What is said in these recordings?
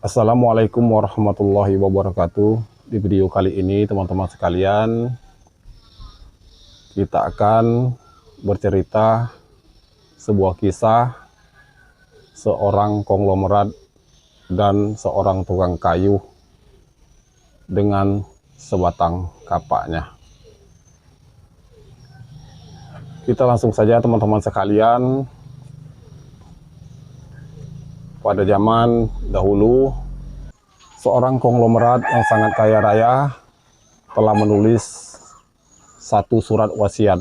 Assalamualaikum warahmatullahi wabarakatuh. Di video kali ini teman-teman sekalian, kita akan bercerita sebuah kisah seorang konglomerat dan seorang tukang kayu dengan sebatang kapaknya. Kita langsung saja teman-teman sekalian. Pada zaman dahulu, seorang konglomerat yang sangat kaya raya telah menulis satu surat wasiat.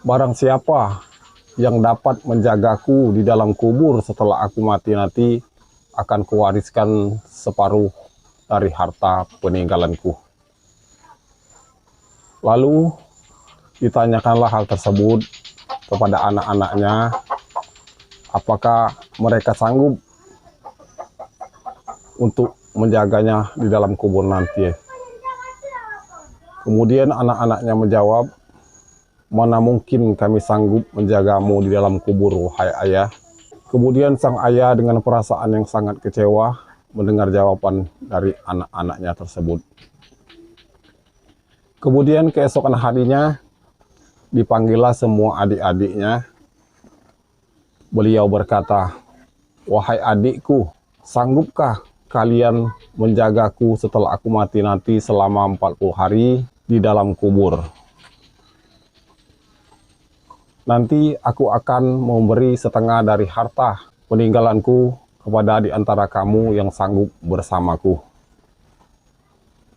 Barang siapa yang dapat menjagaku di dalam kubur setelah aku mati nanti, akan kuwariskan separuh dari harta peninggalanku. Lalu ditanyakanlah hal tersebut kepada anak-anaknya, apakah mereka sanggup untuk menjaganya di dalam kubur nanti. Kemudian anak-anaknya menjawab, mana mungkin kami sanggup menjagamu di dalam kubur, wahai ayah. Kemudian sang ayah dengan perasaan yang sangat kecewa mendengar jawaban dari anak-anaknya tersebut. Kemudian keesokan harinya dipanggillah semua adik-adiknya. Beliau berkata, wahai adikku, sanggupkah kalian menjagaku setelah aku mati nanti selama 40 hari di dalam kubur? Nanti aku akan memberi setengah dari harta peninggalanku kepada di antara kamu yang sanggup bersamaku.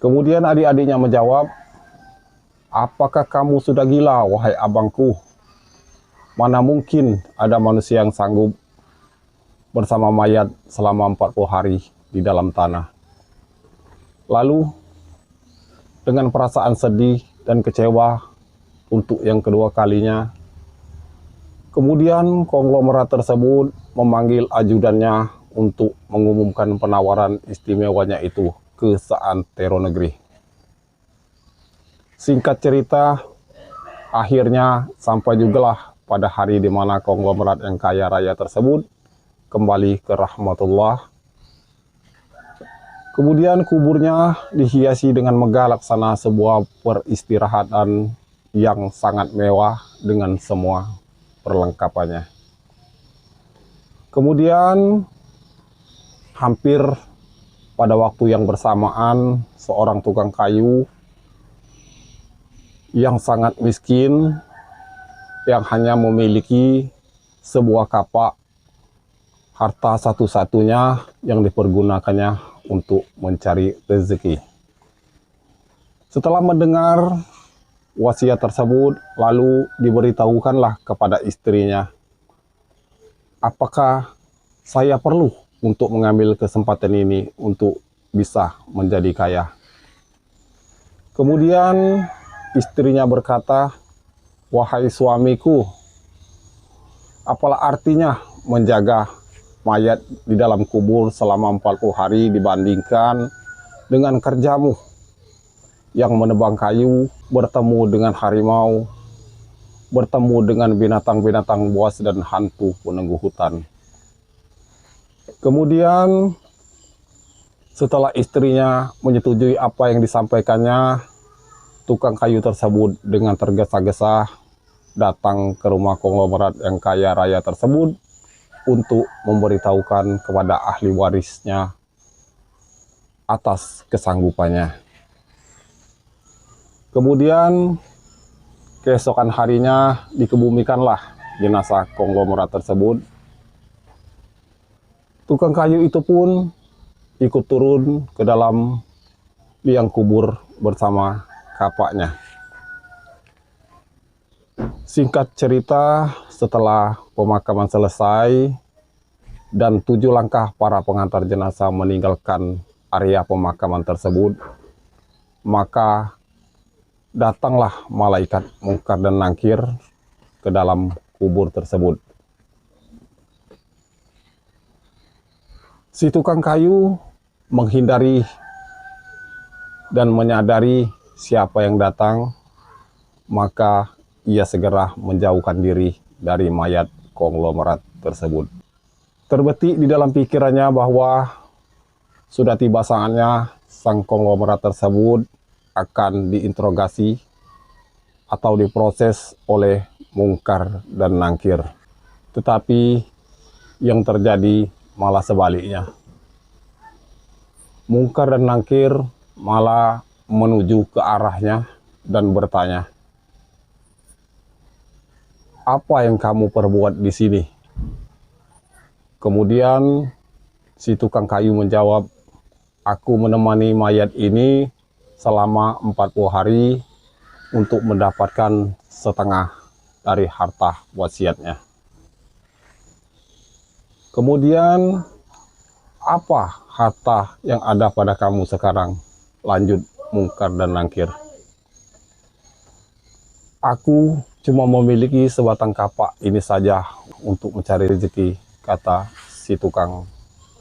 Kemudian adik-adiknya menjawab, apakah kamu sudah gila, wahai abangku? Mana mungkin ada manusia yang sanggup bersama mayat selama 40 hari di dalam tanah. Lalu dengan perasaan sedih dan kecewa untuk yang kedua kalinya, kemudian konglomerat tersebut memanggil ajudannya untuk mengumumkan penawaran istimewanya itu ke seantero negeri. Singkat cerita, akhirnya sampai jugalah pada hari di mana konglomerat yang kaya raya tersebut kembali ke rahmatullah. Kemudian kuburnya dihiasi dengan megah laksana sebuah peristirahatan yang sangat mewah dengan semua perlengkapannya. Kemudian hampir pada waktu yang bersamaan, seorang tukang kayu yang sangat miskin, yang hanya memiliki sebuah kapak, harta satu-satunya yang dipergunakannya untuk mencari rezeki. Setelah mendengar wasiat tersebut, lalu diberitahukanlah kepada istrinya, apakah saya perlu untuk mengambil kesempatan ini untuk bisa menjadi kaya? Kemudian istrinya berkata, wahai suamiku, apalah artinya menjaga mayat di dalam kubur selama 40 hari dibandingkan dengan kerjamu yang menebang kayu, bertemu dengan harimau, bertemu dengan binatang-binatang buas dan hantu penunggu hutan. Kemudian setelah istrinya menyetujui apa yang disampaikannya, tukang kayu tersebut dengan tergesa-gesa datang ke rumah konglomerat yang kaya raya tersebut untuk memberitahukan kepada ahli warisnya atas kesanggupannya. Kemudian keesokan harinya dikebumikanlah jenazah konglomerat tersebut. Tukang kayu itu pun ikut turun ke dalam liang kubur bersama kapaknya. Singkat cerita, setelah pemakaman selesai dan 7 langkah para pengantar jenazah meninggalkan area pemakaman tersebut, maka datanglah malaikat Mungkar dan Nangkir ke dalam kubur tersebut. Si tukang kayu menghindari dan menyadari siapa yang datang, maka ia segera menjauhkan diri dari mayat konglomerat tersebut. Terbetik di dalam pikirannya bahwa sudah tiba saatnya sang konglomerat tersebut akan diinterogasi atau diproses oleh Mungkar dan Nangkir. Tetapi yang terjadi malah sebaliknya. Mungkar dan Nangkir malah menuju ke arahnya dan bertanya, "Apa yang kamu perbuat di sini?" Kemudian si tukang kayu menjawab, "Aku menemani mayat ini selama 40 hari untuk mendapatkan setengah dari harta wasiatnya." Kemudian, "Apa harta yang ada pada kamu sekarang?" lanjut Mungkar dan Nangkir. "Aku cuma memiliki sebatang kapak ini saja untuk mencari rezeki," kata si tukang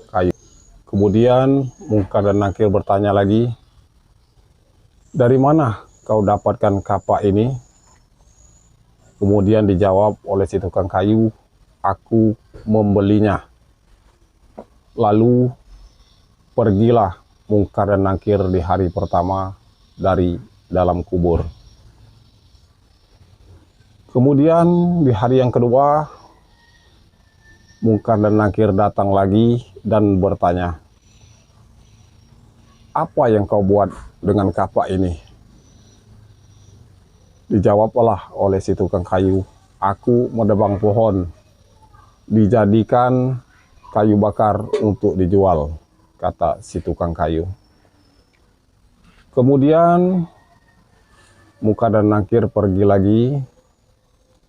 kayu. Kemudian Mungkar dan Nangkir bertanya lagi, "Dari mana kau dapatkan kapak ini?" Kemudian dijawab oleh si tukang kayu, "Aku membelinya." Lalu pergilah Mungkar dan Nangkir di hari pertama dari dalam kubur. Kemudian di hari yang kedua, Mungkar dan Nangkir datang lagi dan bertanya, "Apa yang kau buat dengan kapak ini?" Dijawablah oleh si tukang kayu, "Aku menebang pohon, dijadikan kayu bakar untuk dijual," kata si tukang kayu. Kemudian Mungkar dan Nangkir pergi lagi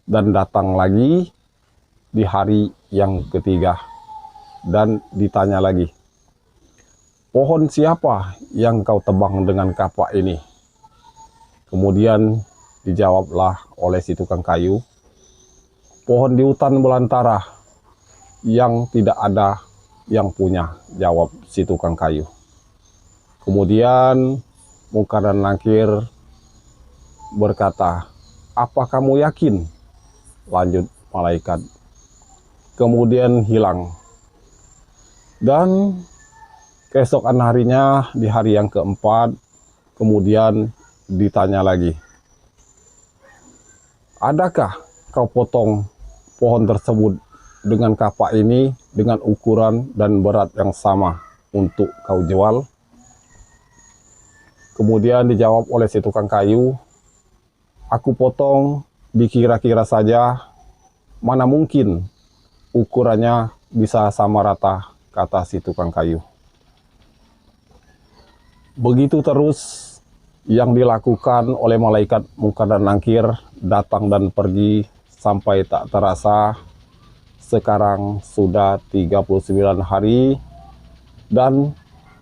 dan datang lagi di hari yang ketiga dan ditanya lagi, "Pohon siapa yang kau tebang dengan kapak ini?" Kemudian dijawablah oleh si tukang kayu, "Pohon di hutan belantara yang tidak ada yang punya," jawab si tukang kayu. Kemudian Mungkar dan Nangkir berkata, "Apa kamu yakin?" lanjut malaikat. Kemudian hilang. Dan keesokan harinya di hari yang keempat, kemudian ditanya lagi, "Adakah kau potong pohon tersebut dengan kapak ini dengan ukuran dan berat yang sama untuk kau jual?" Kemudian dijawab oleh si tukang kayu, "Aku potong dikira-kira saja, mana mungkin ukurannya bisa sama rata," kata si tukang kayu. Begitu terus yang dilakukan oleh malaikat Mungkar dan Nangkir, datang dan pergi sampai tak terasa sekarang sudah 39 hari dan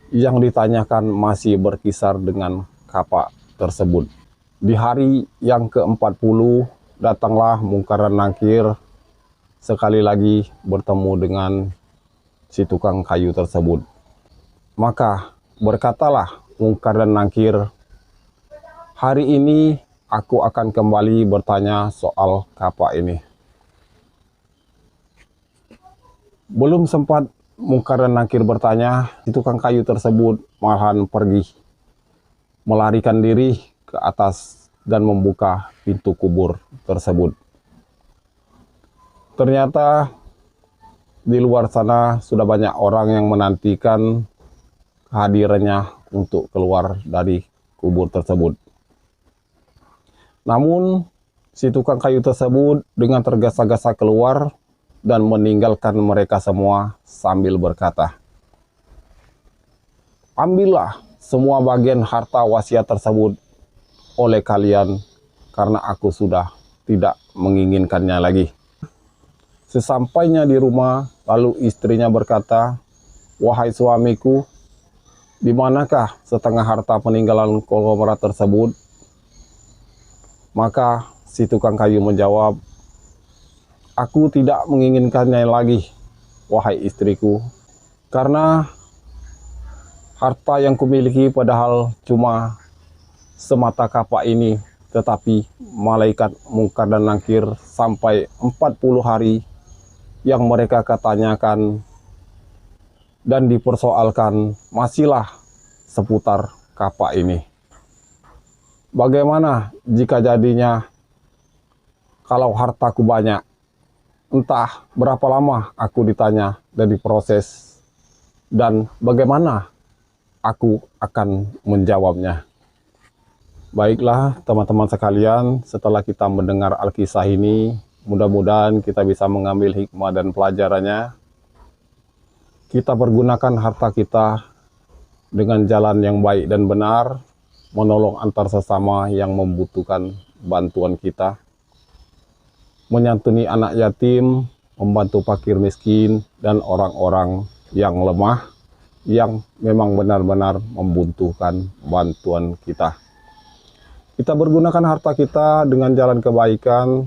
yang ditanyakan masih berkisar dengan kapak tersebut. Di hari yang ke-40 datanglah Mungkar dan Nangkir sekali lagi bertemu dengan si tukang kayu tersebut. Maka berkatalah Mungkar dan Nangkir, "Hari ini aku akan kembali bertanya soal kapak ini." Belum sempat Mungkar dan Nangkir bertanya, si tukang kayu tersebut malahan pergi, melarikan diri ke atas dan membuka pintu kubur tersebut. Ternyata di luar sana sudah banyak orang yang menantikan kehadirannya untuk keluar dari kubur tersebut. Namun si tukang kayu tersebut dengan tergesa-gesa keluar dan meninggalkan mereka semua sambil berkata, "Ambillah semua bagian harta wasiat tersebut oleh kalian karena aku sudah tidak menginginkannya lagi." Sesampainya di rumah, lalu istrinya berkata, "Wahai suamiku, di manakah setengah harta peninggalan konglomerat tersebut?" Maka si tukang kayu menjawab, "Aku tidak menginginkannya lagi, wahai istriku, karena harta yang kumiliki padahal cuma semata kapak ini, tetapi malaikat Mungkar dan Nangkir sampai 40 hari yang mereka katanyakan dan dipersoalkan masihlah seputar kapak ini. Bagaimana jika jadinya kalau hartaku banyak? Entah berapa lama aku ditanya dan diproses, dan bagaimana aku akan menjawabnya. Baiklah teman-teman sekalian, setelah kita mendengar Alkisah ini, mudah-mudahan kita bisa mengambil hikmah dan pelajarannya. Kita pergunakan harta kita dengan jalan yang baik dan benar, menolong antar sesama yang membutuhkan bantuan kita, menyantuni anak yatim, membantu fakir miskin, dan orang-orang yang lemah, yang memang benar-benar membutuhkan bantuan kita. Kita bergunakan harta kita dengan jalan kebaikan,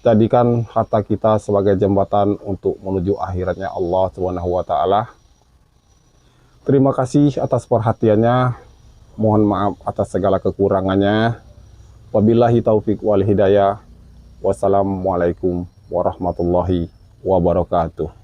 jadikan harta kita sebagai jembatan untuk menuju akhiratnya Allah SWT. Terima kasih atas perhatiannya, mohon maaf atas segala kekurangannya. Wabillahi taufik wal hidayah. Wassalamualaikum warahmatullahi wabarakatuh.